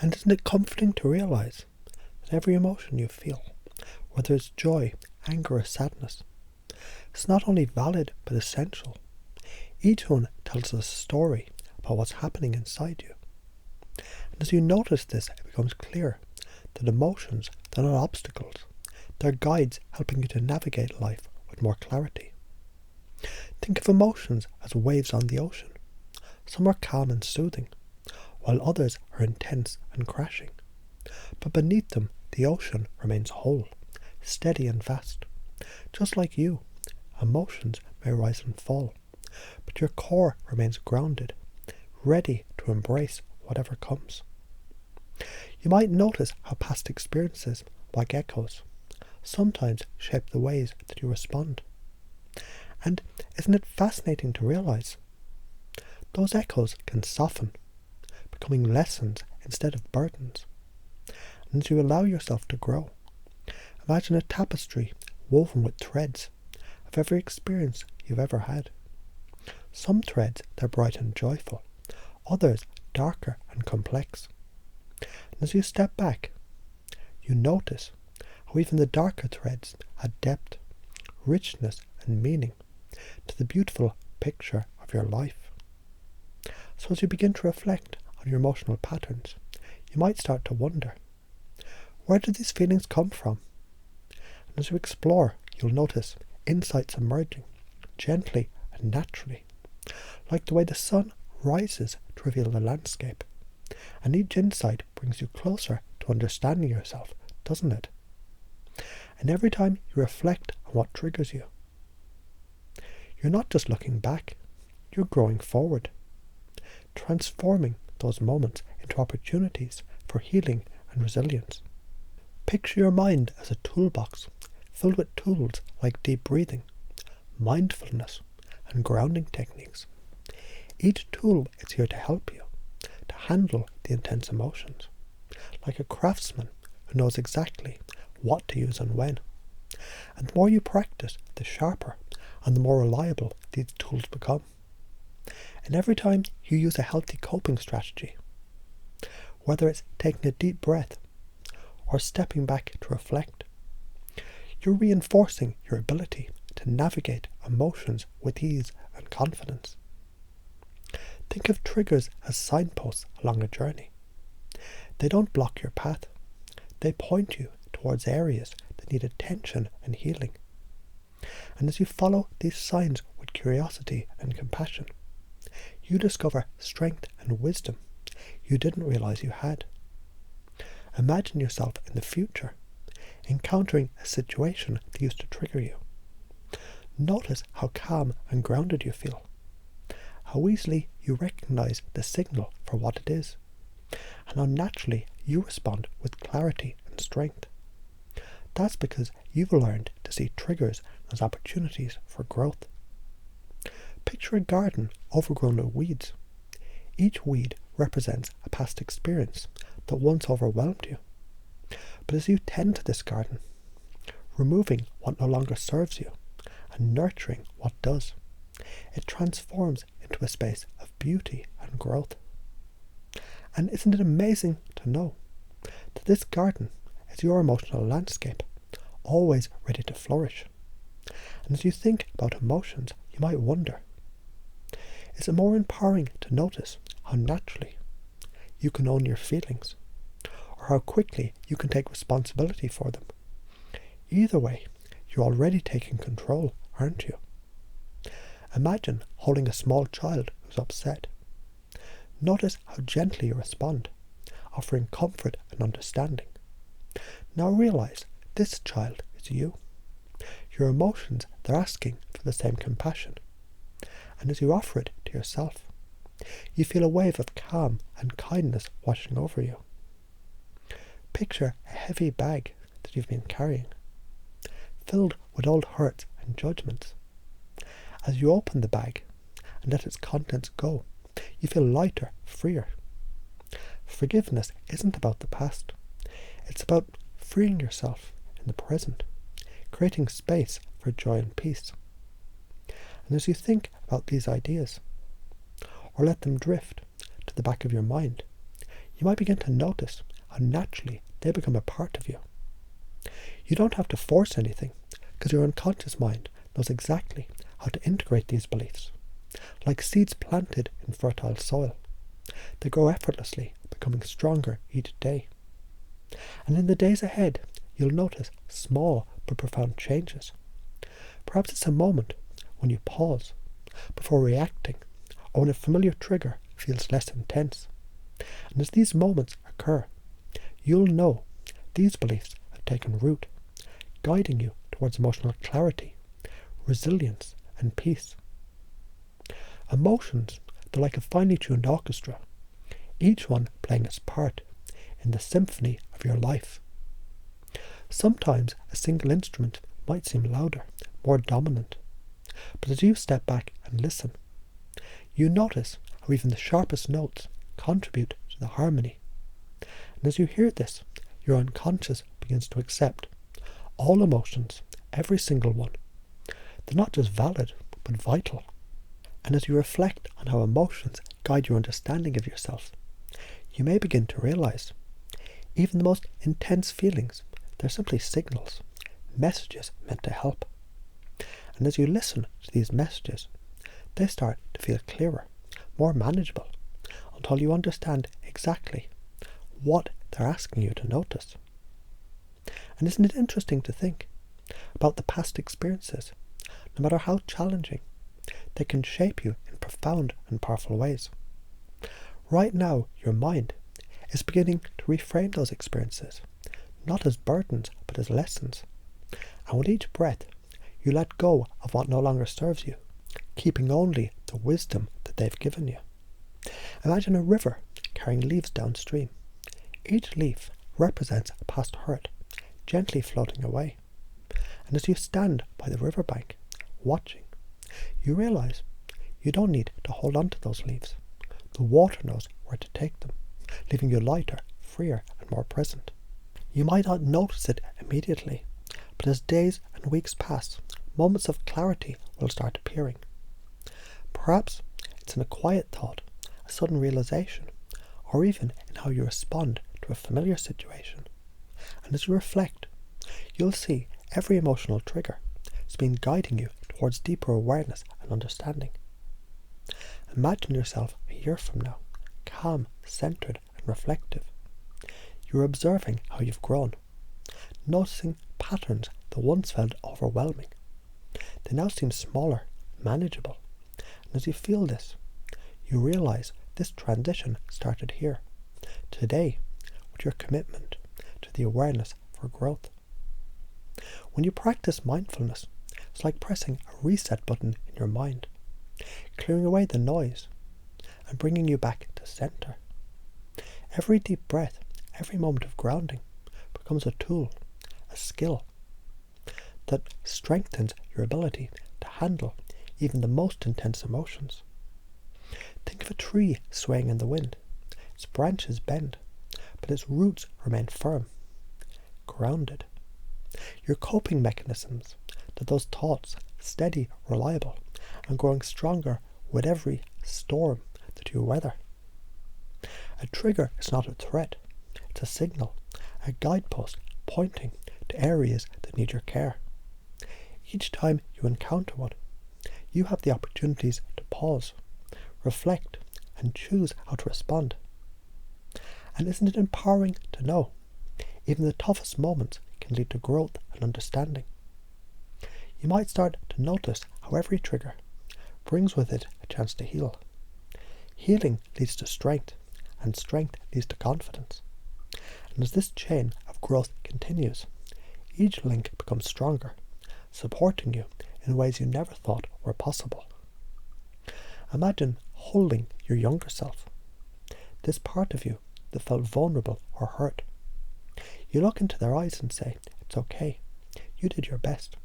And isn't it comforting to realise that every emotion you feel, whether it's joy, anger or sadness, is not only valid but essential. Each one tells us a story about what's happening inside you. And as you notice this, it becomes clear that emotions, they're not obstacles. They're guides helping you to navigate life with more clarity. Think of emotions as waves on the ocean. Some are calm and soothing, while others are intense and crashing. But beneath them, the ocean remains whole, steady and vast. Just like you, emotions may rise and fall, but your core remains grounded, ready to embrace whatever comes. You might notice how past experiences, like echoes, sometimes shape the ways that you respond. And isn't it fascinating to realise? Those echoes can soften, becoming lessons instead of burdens. And as you allow yourself to grow, imagine a tapestry woven with threads of every experience you've ever had. Some threads are bright and joyful, others darker and complex. And as you step back, you notice how even the darker threads add depth, richness and meaning to the beautiful picture of your life. So as you begin to reflect on your emotional patterns, you might start to wonder, where do these feelings come from? And as you explore, you'll notice insights emerging, gently and naturally, like the way the sun rises to reveal the landscape. And each insight brings you closer to understanding yourself, doesn't it? And every time you reflect on what triggers you, you're not just looking back, you're growing forward, transforming those moments into opportunities for healing and resilience. Picture your mind as a toolbox filled with tools like deep breathing, mindfulness, and grounding techniques. Each tool is here to help you to handle the intense emotions, like a craftsman who knows exactly what to use and when. And the more you practice, the sharper and the more reliable these tools become. And every time you use a healthy coping strategy, whether it's taking a deep breath or stepping back to reflect, you're reinforcing your ability to navigate emotions with ease and confidence. Think of triggers as signposts along a journey. They don't block your path. They point you towards areas that need attention and healing. And as you follow these signs with curiosity and compassion, you discover strength and wisdom you didn't realize you had. Imagine yourself in the future, encountering a situation that used to trigger you. Notice how calm and grounded you feel, how easily you recognize the signal for what it is, and how naturally you respond with clarity and strength. That's because you've learned to see triggers as opportunities for growth. Picture a garden overgrown with weeds. Each weed represents a past experience that once overwhelmed you. But as you tend to this garden, removing what no longer serves you and nurturing what does, it transforms into a space of beauty and growth. And isn't it amazing to know that this garden is your emotional landscape, always ready to flourish? And as you think about emotions, you might wonder, is it more empowering to notice how naturally you can own your feelings, or how quickly you can take responsibility for them? Either way, you're already taking control, aren't you? Imagine holding a small child who's upset. Notice how gently you respond, offering comfort and understanding. Now realize this child is you. Your emotions, they're asking for the same compassion. And as you offer it to yourself, you feel a wave of calm and kindness washing over you. Picture a heavy bag that you've been carrying, filled with old hurts and judgments. As you open the bag and let its contents go, you feel lighter, freer. Forgiveness isn't about the past. It's about freeing yourself in the present, creating space for joy and peace. And as you think about these ideas, or let them drift to the back of your mind, you might begin to notice how naturally they become a part of you. You don't have to force anything, because your unconscious mind knows exactly how to integrate these beliefs. Like seeds planted in fertile soil, they grow effortlessly, becoming stronger each day. And in the days ahead, you'll notice small but profound changes. Perhaps it's a moment when you pause before reacting, or when a familiar trigger feels less intense. And as these moments occur, you'll know these beliefs have taken root, guiding you towards emotional clarity, resilience, and peace. Emotions, they're like a finely tuned orchestra, each one playing its part in the symphony of your life. Sometimes a single instrument might seem louder, more dominant, but as you step back and listen, you notice how even the sharpest notes contribute to the harmony. And as you hear this, your unconscious begins to accept all emotions, every single one. They're not just valid, but vital. And as you reflect on how emotions guide your understanding of yourself, you may begin to realize even the most intense feelings, they're simply signals, messages meant to help. And as you listen to these messages, they start to feel clearer, more manageable, until you understand exactly what they're asking you to notice. And isn't it interesting to think about the past experiences, no matter how challenging, they can shape you in profound and powerful ways. Right now, your mind is beginning to reframe those experiences, not as burdens, but as lessons. And with each breath, you let go of what no longer serves you, keeping only the wisdom that they've given you. Imagine a river carrying leaves downstream. Each leaf represents a past hurt, gently floating away. And as you stand by the riverbank, watching, you realize you don't need to hold on to those leaves. The water knows where to take them, leaving you lighter, freer, and more present. You might not notice it immediately, but as days and weeks pass, moments of clarity will start appearing. Perhaps it's in a quiet thought, a sudden realization, or even in how you respond to a familiar situation. And as you reflect, you'll see every emotional trigger has been guiding you towards deeper awareness and understanding. Imagine yourself a year from now, calm, centered, and reflective. You're observing how you've grown, noticing patterns that once felt overwhelming. They now seem smaller, manageable. And as you feel this, you realize this transition started here, today, with your commitment to the awareness for growth. When you practice mindfulness, it's like pressing a reset button in your mind, clearing away the noise and bringing you back to center. Every deep breath, every moment of grounding becomes a tool, a skill that strengthens your ability to handle even the most intense emotions. Think of a tree swaying in the wind. Its branches bend, but its roots remain firm, grounded. Your coping mechanisms, that those thoughts, steady, reliable, and growing stronger with every storm that you weather. A trigger is not a threat, it's a signal, a guidepost pointing to areas that need your care. Each time you encounter one, you have the opportunities to pause, reflect, and choose how to respond. And isn't it empowering to know even the toughest moments can lead to growth and understanding? You might start to notice how every trigger brings with it a chance to heal. Healing leads to strength, and strength leads to confidence. And as this chain of growth continues, each link becomes stronger, supporting you in ways you never thought were possible. Imagine holding your younger self, this part of you that felt vulnerable or hurt. You look into their eyes and say, "It's okay. You did your best.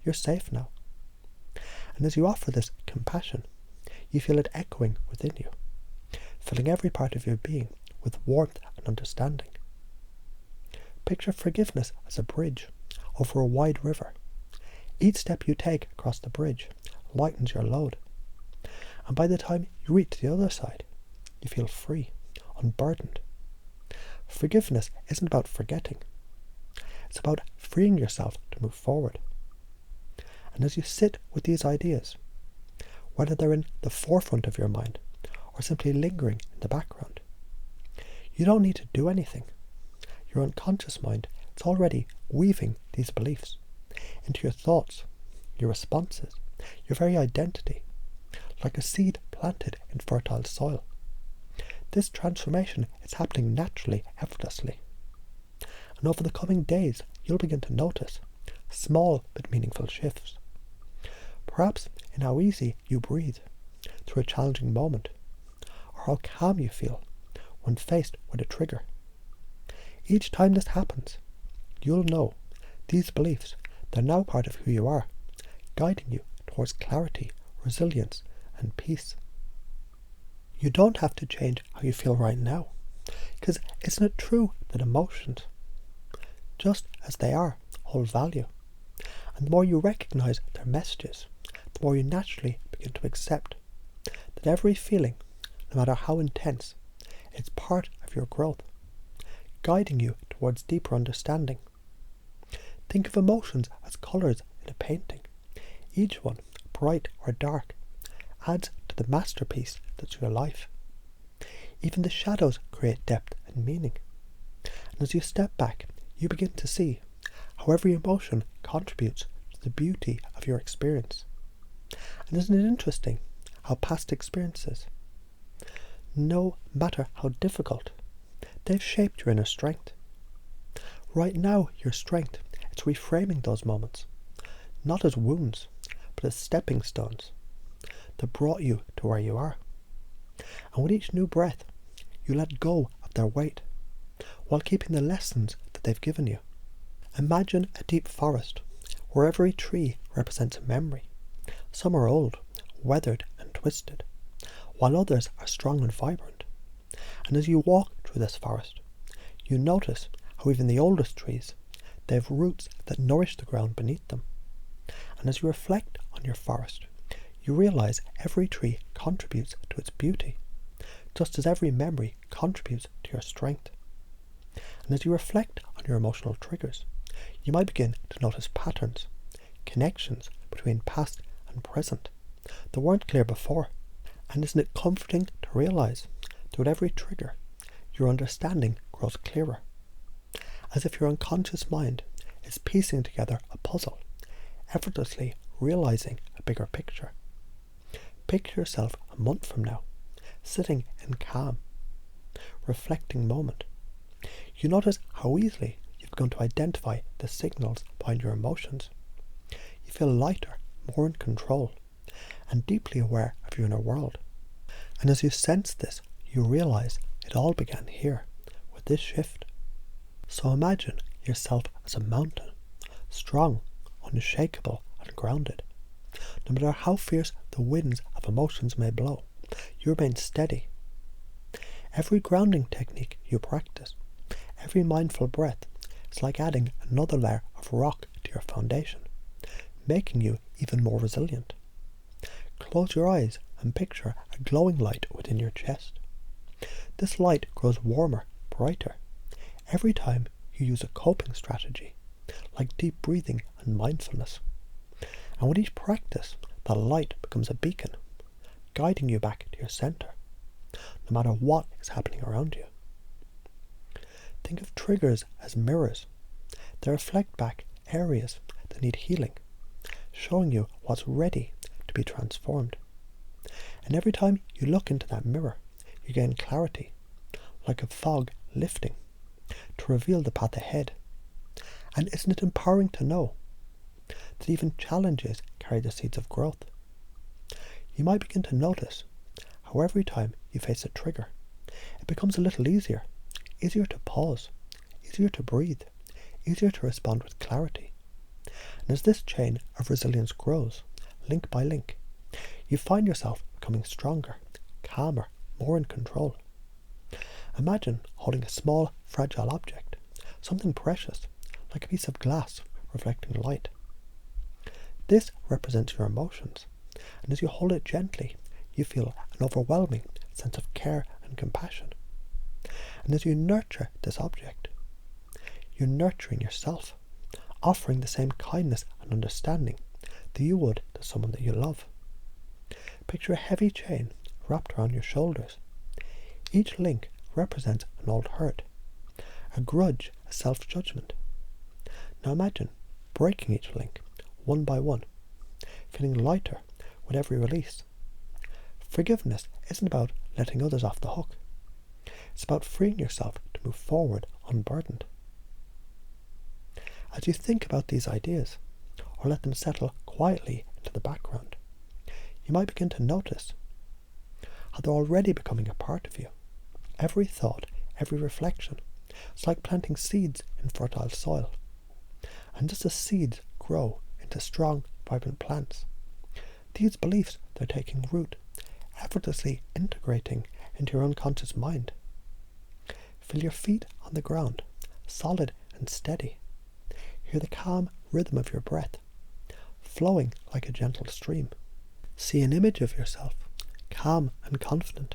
You're safe now." And as you offer this compassion, you feel it echoing within you, filling every part of your being with warmth and understanding. Picture forgiveness as a bridge over a wide river. Each step you take across the bridge lightens your load. And by the time you reach the other side, you feel free, unburdened. Forgiveness isn't about forgetting. It's about freeing yourself to move forward. And as you sit with these ideas, whether they're in the forefront of your mind or simply lingering in the background, you don't need to do anything. Your unconscious mind is already weaving these beliefs into your thoughts, your responses, your very identity, like a seed planted in fertile soil. This transformation is happening naturally, effortlessly. And over the coming days, you'll begin to notice small but meaningful shifts. Perhaps in how easy you breathe through a challenging moment, or how calm you feel when faced with a trigger. Each time this happens, you'll know these beliefs, they're now part of who you are, guiding you towards clarity, resilience, and peace. You don't have to change how you feel right now, because isn't it true that emotions, just as they are, hold value? And the more you recognize their messages, the more you naturally begin to accept that every feeling, no matter how intense, is part of your growth, guiding you towards deeper understanding. Think of emotions as colours in a painting. Each one, bright or dark, adds to the masterpiece that's your life. Even the shadows create depth and meaning. And as you step back, you begin to see how every emotion contributes to the beauty of your experience. And isn't it interesting how past experiences, no matter how difficult, they've shaped your inner strength. Right now, your strength is reframing those moments, not as wounds, but as stepping stones that brought you to where you are. And with each new breath, you let go of their weight, while keeping the lessons that they've given you. Imagine a deep forest, where every tree represents a memory. Some are old, weathered and twisted, while others are strong and vibrant. And as you walk through this forest, you notice how even the oldest trees, they have roots that nourish the ground beneath them. And as you reflect on your forest, you realize every tree contributes to its beauty, just as every memory contributes to your strength. And as you reflect on your emotional triggers, you might begin to notice patterns, connections between past and present that weren't clear before. And isn't it comforting to realize that with every trigger, your understanding grows clearer, as if your unconscious mind is piecing together a puzzle, effortlessly realizing a bigger picture. Picture yourself a month from now, sitting in calm, reflecting moment. You notice how easily you've begun to identify the signals behind your emotions. You feel lighter, more in control, and deeply aware of your inner world. And as you sense this, you realize it all began here, with this shift. So imagine yourself as a mountain, strong, unshakable, and grounded. No matter how fierce the winds of emotions may blow, you remain steady. Every grounding technique you practice, every mindful breath, is like adding another layer of rock to your foundation, making you even more resilient. Close your eyes and picture a glowing light within your chest. This light grows warmer, brighter, every time you use a coping strategy, like deep breathing and mindfulness. And with each practice, that light becomes a beacon, guiding you back to your center, no matter what is happening around you. Think of triggers as mirrors. They reflect back areas that need healing, showing you what's ready to be transformed. And every time you look into that mirror, you gain clarity, like a fog lifting, to reveal the path ahead. And isn't it empowering to know that even challenges carry the seeds of growth? You might begin to notice how every time you face a trigger, it becomes a little easier to pause, easier to breathe, easier to respond with clarity. And as this chain of resilience grows, link by link, you find yourself becoming stronger, calmer, more in control. Imagine holding a small, fragile object, something precious, like a piece of glass reflecting light. This represents your emotions, and as you hold it gently, you feel an overwhelming sense of care and compassion. And as you nurture this object, you're nurturing yourself, offering the same kindness and understanding that you would to someone that you love. Picture a heavy chain wrapped around your shoulders. Each link represents an old hurt, a grudge, a self-judgment. Now imagine breaking each link, one by one, feeling lighter with every release. Forgiveness isn't about letting others off the hook. It's about freeing yourself to move forward unburdened. As you think about these ideas, or let them settle quietly into the background, you might begin to notice how they're already becoming a part of you. Every thought, every reflection, it's like planting seeds in fertile soil. And just as seeds grow into strong, vibrant plants, these beliefs, they're taking root, effortlessly integrating into your unconscious mind. Feel your feet on the ground, solid and steady. Hear the calm rhythm of your breath, flowing like a gentle stream. See an image of yourself, calm and confident,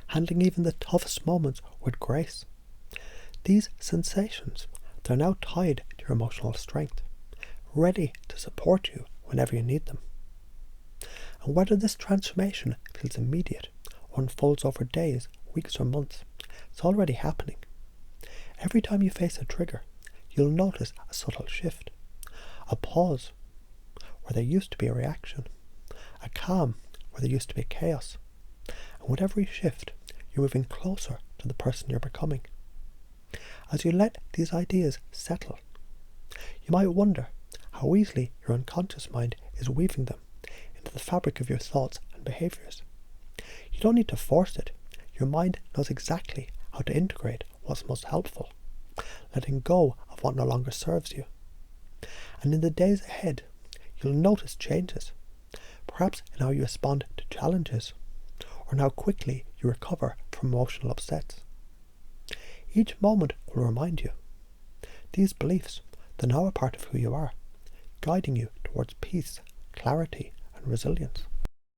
handling even the toughest moments with grace. These sensations, they're now tied to your emotional strength, ready to support you whenever you need them. And whether this transformation feels immediate or unfolds over days, weeks or months, it's already happening. Every time you face a trigger, you'll notice a subtle shift, a pause where there used to be a reaction, a calm where there used to be chaos. And with every shift, you're moving closer to the person you're becoming. As you let these ideas settle, you might wonder how easily your unconscious mind is weaving them into the fabric of your thoughts and behaviours. You don't need to force it. Your mind knows exactly how to integrate what's most helpful, letting go of what no longer serves you. And in the days ahead, you'll notice changes, perhaps in how you respond to challenges, or in how quickly you recover from emotional upsets. Each moment will remind you, these beliefs, they're now a part of who you are, guiding you towards peace, clarity, and resilience.